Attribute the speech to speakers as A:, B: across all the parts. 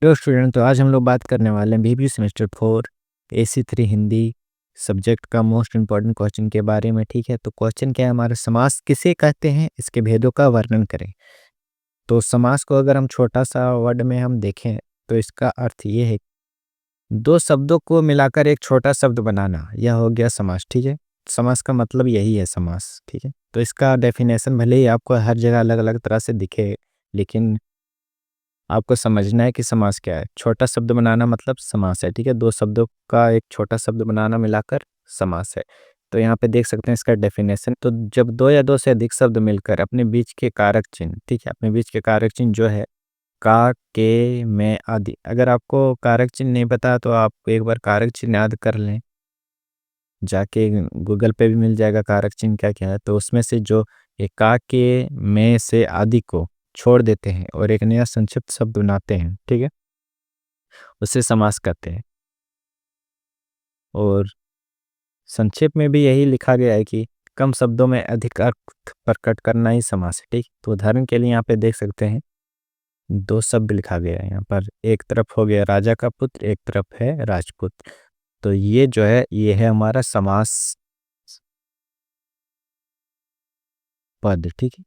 A: Hello student, तो आज हम लोग बात करने वाले हैं बीबी सेमेस्टर 4 AC3 हिंदी सब्जेक्ट का मोस्ट इम्पॉर्टेंट क्वेश्चन के बारे में। ठीक है, तो क्वेश्चन क्या है हमारा, समास किसे कहते हैं, इसके भेदों का वर्णन करें। तो समास को अगर हम छोटा सा वर्ड में हम देखें तो इसका अर्थ ये है, दो शब्दों को मिलाकर एक छोटा शब्द बनाना, यह हो गया समास। ठीक है, समास का मतलब यही है समास। ठीक है, तो इसका डेफिनेशन भले ही आपको हर जगह अलग अलग तरह से दिखे, लेकिन आपको समझना है कि समास क्या है। छोटा शब्द बनाना मतलब समास है। ठीक है, दो शब्दों का एक छोटा शब्द बनाना मिलाकर समास है। तो यहाँ पे देख सकते हैं इसका डेफिनेशन। तो जब दो या दो से अधिक शब्द मिलकर अपने बीच के कारक चिन्ह, ठीक है, अपने बीच के कारक चिन्ह जो है का, के, में आदि, अगर आपको कारक चिन्ह नहीं पता तो आप एक बार कारक चिन्ह याद कर लें, जाके गूगल पे भी मिल जाएगा कारक चिन्ह क्या क्या है। तो उसमें से जो ये का, के, में से आदि को छोड़ देते हैं और एक नया संक्षिप्त शब्द बनाते हैं, ठीक है, उसे समास कहते हैं। और संक्षेप में भी यही लिखा गया है कि कम शब्दों में अधिक अर्थ प्रकट करना ही समास है। ठीक, तो उदाहरण के लिए यहाँ पे देख सकते हैं दो शब्द लिखा गया है यहाँ पर, एक तरफ हो गया राजा का पुत्र, एक तरफ है राजपुत्र। तो ये जो है ये है हमारा समास पद। ठीक है,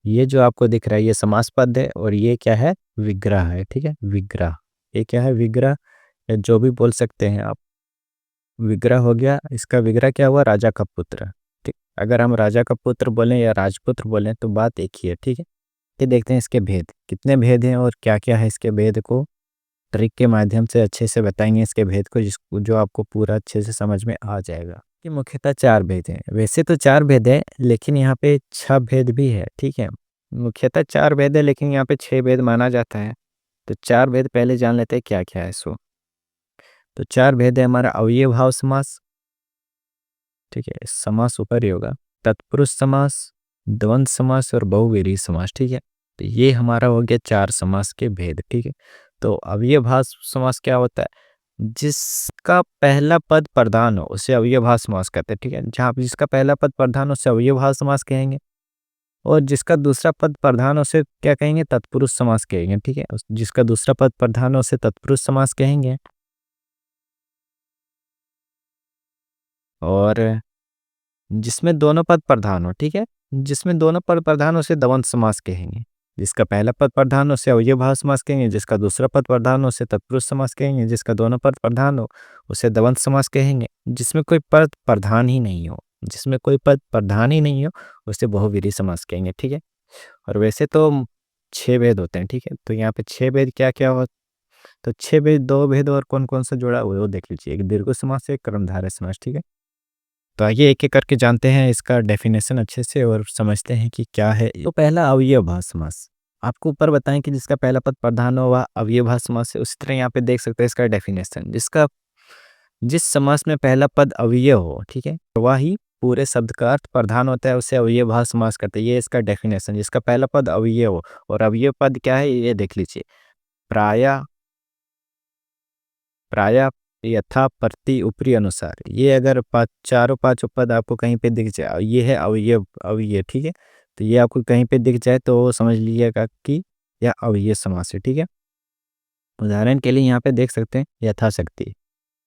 A: ये जो आपको दिख रहा है ये समास पद है और ये क्या है, विग्रह है। ठीक है, विग्रह, ये क्या है, विग्रह, या जो भी बोल सकते हैं आप। विग्रह हो गया, इसका विग्रह क्या हुआ, राजा का पुत्र। ठीक, अगर हम राजा का पुत्र बोलें या राजपुत्र बोलें तो बात एक ही है। ठीक है, ये देखते हैं इसके भेद, कितने भेद हैं और क्या क्या है। इसके भेद को ट्रिक के माध्यम से अच्छे से बताएंगे, इसके भेद को, जिसको जो आपको पूरा अच्छे से समझ में आ जाएगा। कि मुख्यतः चार भेद हैं, वैसे तो चार भेद है लेकिन यहाँ पे 6 भेद भी है। ठीक है, मुख्यतः चार भेद है लेकिन यहाँ पे 6 भेद माना जाता है। तो चार भेद पहले जान लेते हैं क्या क्या है सो। तो चार भेद है हमारा, अव्यय भाव समास, ठीक है, समास ऊपर ही होगा, तत्पुरुष समास, द्वंद्व समास और बहुव्रीहि समास। ठीक है, तो ये हमारा हो गया चार समास के भेद। ठीक है, तो अव्यय भाव समास क्या होता है, जिसका पहला पद प्रधान हो उसे अव्यय भाव समास कहते हैं। ठीक है, जहाँ पे जिसका पहला पद प्रधान हो उसे अव्यय भाव समास कहेंगे, और जिसका दूसरा पद प्रधान हो उसे क्या कहेंगे, तत्पुरुष समास कहेंगे। ठीक है, जिसका दूसरा पद प्रधान हो उसे तत्पुरुष समास कहेंगे। और जिसमें दोनों पद प्रधान हो, ठीक है, जिसमें दोनों पद प्रधान हो उसे द्वंद्व समास कहेंगे। जिसका पहला पद प्रधान हो उसे अव्यय भाव समास कहेंगे, जिसका दूसरा पद प्रधान हो उसे तत्पुरुष समास कहेंगे, जिसका दोनों पद प्रधान हो उसे द्वंद्व समास कहेंगे। जिसमें कोई पद प्रधान ही नहीं हो, जिसमें कोई पद प्रधान ही नहीं हो उसे बहुव्रीहि समास कहेंगे। ठीक है, और वैसे तो 6 भेद होते हैं। ठीक है, तो यहाँ पे 6 भेद क्या क्या हो, तो 6 भेद, 2 भेद और कौन कौन सा जोड़ा हुआ है वो देख लीजिए, एक दीर्घ समास, एक कर्मधारय समास। ठीक है, तो आइए एक एक करके जानते हैं इसका डेफिनेशन अच्छे से और समझते हैं कि क्या है। तो पहला अव्ययभाव समास, आपको ऊपर बताएं कि जिसका पहला पद प्रधान हो वह अव्ययभाव समास है। उसी तरह यहाँ पे देख सकते हैं इसका डेफिनेशन, जिसका जिस समास में पहला पद अव्यय हो, ठीक है, वह ही पूरे शब्द का अर्थ प्रधान होता है, उसे अव्ययभाव समास करते हैं। ये इसका डेफिनेशन, जिसका पहला पद अव्यय हो, और अव्यय पद क्या है ये देख लीजिए, प्राय, प्राय, यथा, प्रति, ऊपरी, अनुसार। ये अगर चारों पांचों पद आपको कहीं पे दिख जाए, ये है अवयव, अवयव। ठीक है, तो ये आपको कहीं पे दिख जाए तो समझ लीजिएगा कि यह अवयव समास है। ठीक है, उदाहरण के लिए यहाँ पे देख सकते हैं यथाशक्ति,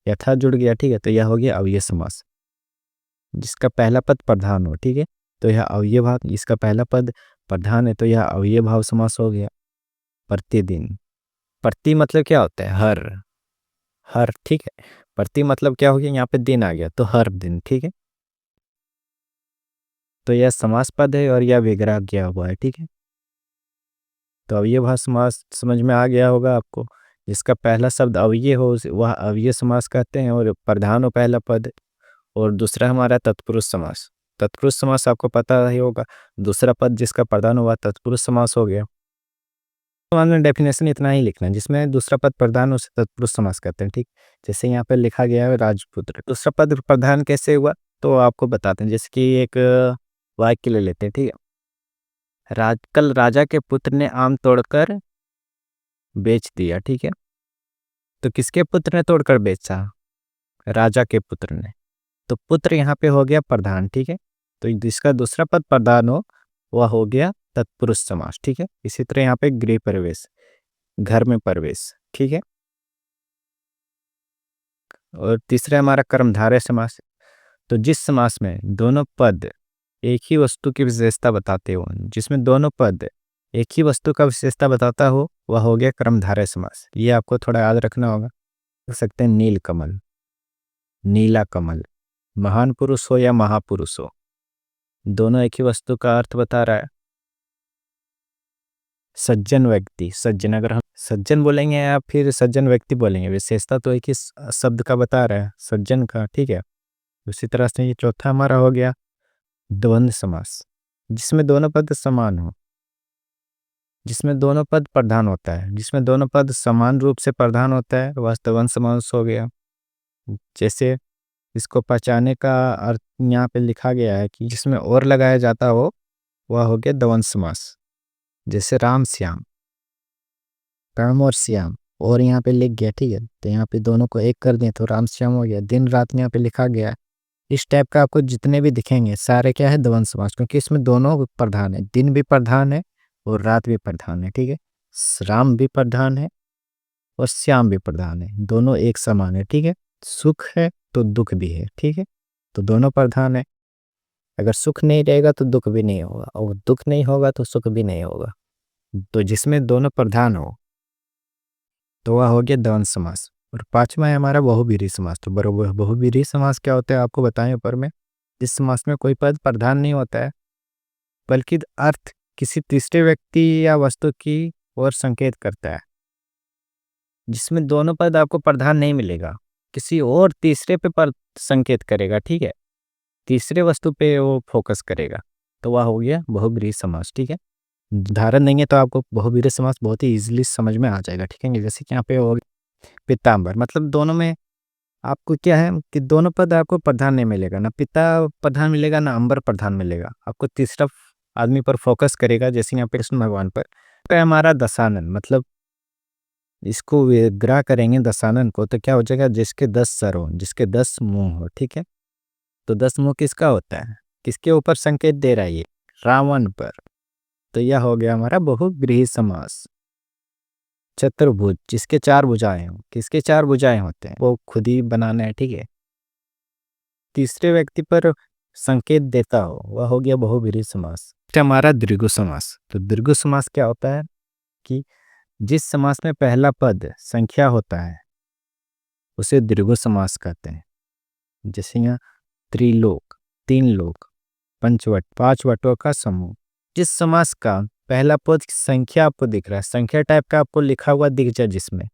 A: यथा जुड़ गया, ठीक है, तो यह हो गया अवयव समास। जिसका पहला पद प्रधान हो, ठीक है, तो यह अवयव भाव, इसका पहला पद प्रधान है तो यह अवयव भाव समास हो गया। प्रतिदिन, प्रति मतलब क्या होता है, हर, हर। ठीक है, प्रति मतलब क्या हो गया, यहाँ पे दिन आ गया तो हर दिन। ठीक है, तो यह समास पद है और यह विग्रह किया हुआ है। ठीक है, तो अव्यय भाव समास समझ में आ गया होगा आपको। जिसका पहला शब्द अव्यय हो वह अव्यय समास कहते हैं, और प्रधान हो पहला पद। और दूसरा हमारा तत्पुरुष समास, तत्पुरुष समास आपको पता ही होगा, दूसरा पद जिसका प्रधान हुआ तत्पुरुष समास हो गया। तो हमने डेफिनेशन इतना ही लिखना है, जिसमें दूसरा पद प्रधान हो उसे तत्पुरुष समास कहते हैं। ठीक, जैसे यहाँ पे लिखा गया है राजपुत्र, दूसरा पद प्रधान कैसे हुआ तो आपको बताते हैं। जैसे कि एक वाक्य ले लेते हैं, ठीक है, कल राजा के पुत्र ने आम तोड़कर बेच दिया। ठीक है, तो किसके पुत्र ने तोड़कर बेचा, राजा के पुत्र ने। तो पुत्र यहाँ पे हो गया प्रधान। ठीक है, तो जिसका दूसरा पद प्रधान हो वह हो गया तत्पुरुष समास, ठीक है। इसी तरह यहाँ पे गृह प्रवेश, घर में प्रवेश, ठीक है। और तीसरा हमारा कर्मधारय समास। तो जिस समास में दोनों पद एक ही वस्तु की विशेषता बताते हो, जिसमें दोनों पद एक ही वस्तु का विशेषता बताता हो, वह हो गया कर्मधारय समास। ये आपको थोड़ा याद रखना होगा। देख सकते हैं नील कमल, नीला कमल, महान पुरुष हो या महापुरुष हो, दोनों एक ही वस्तु का अर्थ बता रहा है। सज्जन व्यक्ति, सज्जन, अगर हम सज्जन बोलेंगे या फिर सज्जन व्यक्ति बोलेंगे, विशेषता तो एक ही शब्द का बता रहा है, सज्जन का, ठीक है। उसी तरह से ये चौथा हमारा हो गया द्वंद्व समास, जिसमें दोनों पद समान हो, जिसमें दोनों पद प्रधान होता है, जिसमें दोनों पद समान रूप से प्रधान होता है, वह द्वंद्व समास हो गया। जैसे इसको पहचाने का अर्थ यहाँ पे लिखा गया है कि जिसमें और लगाया जाता हो, वह हो गया द्वंद्व समास। जैसे राम श्याम, राम और श्याम, और यहाँ पे लिख गया, ठीक है। तो यहाँ पे दोनों को एक कर दें तो राम श्याम हो गया। दिन रात यहाँ पे लिखा गया है। इस टाइप का आपको जितने भी दिखेंगे सारे क्या है, द्वंद्व समास, क्योंकि इसमें दोनों प्रधान है, दिन भी प्रधान है और रात भी प्रधान है, ठीक है। राम भी प्रधान है और श्याम भी प्रधान है, दोनों एक समान है, ठीक है। सुख है तो दुख भी है, ठीक है। तो दोनों प्रधान है। अगर सुख नहीं रहेगा तो दुख भी नहीं होगा, और दुख नहीं होगा तो सुख भी नहीं होगा। तो जिसमें दोनों प्रधान हो तो वह हो गया द्वंद्व समास। और पांचवा है हमारा बहुब्रीहि समास। तो बहुब्रीहि समास क्या होता है आपको बताएं ऊपर में। इस समास में कोई पद प्रधान नहीं होता है, बल्कि अर्थ किसी तीसरे व्यक्ति या वस्तु की ओर संकेत करता है। जिसमें दोनों पद आपको प्रधान नहीं मिलेगा, किसी और तीसरे पे संकेत करेगा, ठीक है। तीसरे वस्तु पे वो फोकस करेगा, तो वह हो गया बहुब्रीहि समास, ठीक है। उदाहरण देंगे तो आपको बहुब्रीहि समास बहुत ही इजीली समझ में आ जाएगा, ठीक है। जैसे कि यहाँ पे हो पीताम्बर, मतलब दोनों में आपको क्या है कि दोनों पद आपको प्रधान नहीं मिलेगा, ना पिता प्रधान मिलेगा ना अंबर प्रधान मिलेगा, आपको तीसरा आदमी पर फोकस करेगा। जैसे यहाँ पे कृष्ण भगवान पर हमारा दशानन, मतलब इसको विग्रह करेंगे दशानन को, तो क्या हो जाएगा, जिसके 10 सर हो, जिसके 10 मुंह हो, ठीक है। तो 10 मुंह किसका होता है, किसके ऊपर संकेत दे रहा है ये, रावण पर। तो यह हो गया हमारा बहुब्रीहि समास। चतुर्भुज, जिसके 4 भुजाएं हो, किसके 4 भुजाएं होते हैं, वो खुद ही बनाना है, ठीक है। तीसरे व्यक्ति पर संकेत देता हो, वह हो गया बहुब्रीहि समास। हमारा द्विगु समास। तो द्विगु समास क्या होता है कि जिस समास में पहला पद संख्या होता है उसे द्विगु समास कहते हैं। जैसे यहाँ त्रिलोक, 3 लोक, पंचवट, 5 वटों का समूह। जिस समास का पहला पद संख्या आपको दिख रहा है, संख्या टाइप का आपको लिखा हुआ दिख जाए जिसमें,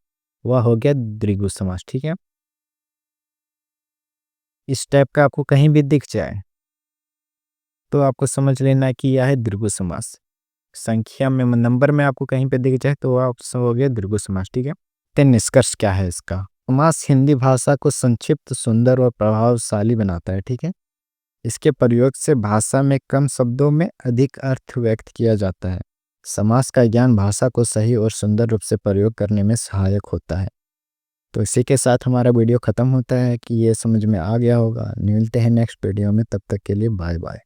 A: वह हो गया द्विगु समास, ठीक है। इस टाइप का आपको कहीं भी दिख जाए तो आपको समझ लेना है कि यह है द्विगु समास। संख्या में, नंबर में आपको कहीं पे दिख जाए तो आप हो गया द्विगु समास, ठीक है। तो निष्कर्ष क्या है इसका, समास हिंदी भाषा को संक्षिप्त, सुंदर और प्रभावशाली बनाता है, ठीक है। इसके प्रयोग से भाषा में कम शब्दों में अधिक अर्थ व्यक्त किया जाता है। समास का ज्ञान भाषा को सही और सुंदर रूप से प्रयोग करने में सहायक होता है। तो इसी के साथ हमारा वीडियो ख़त्म होता है कि ये समझ में आ गया होगा। मिलते हैं नेक्स्ट वीडियो में, तब तक के लिए बाय बाय।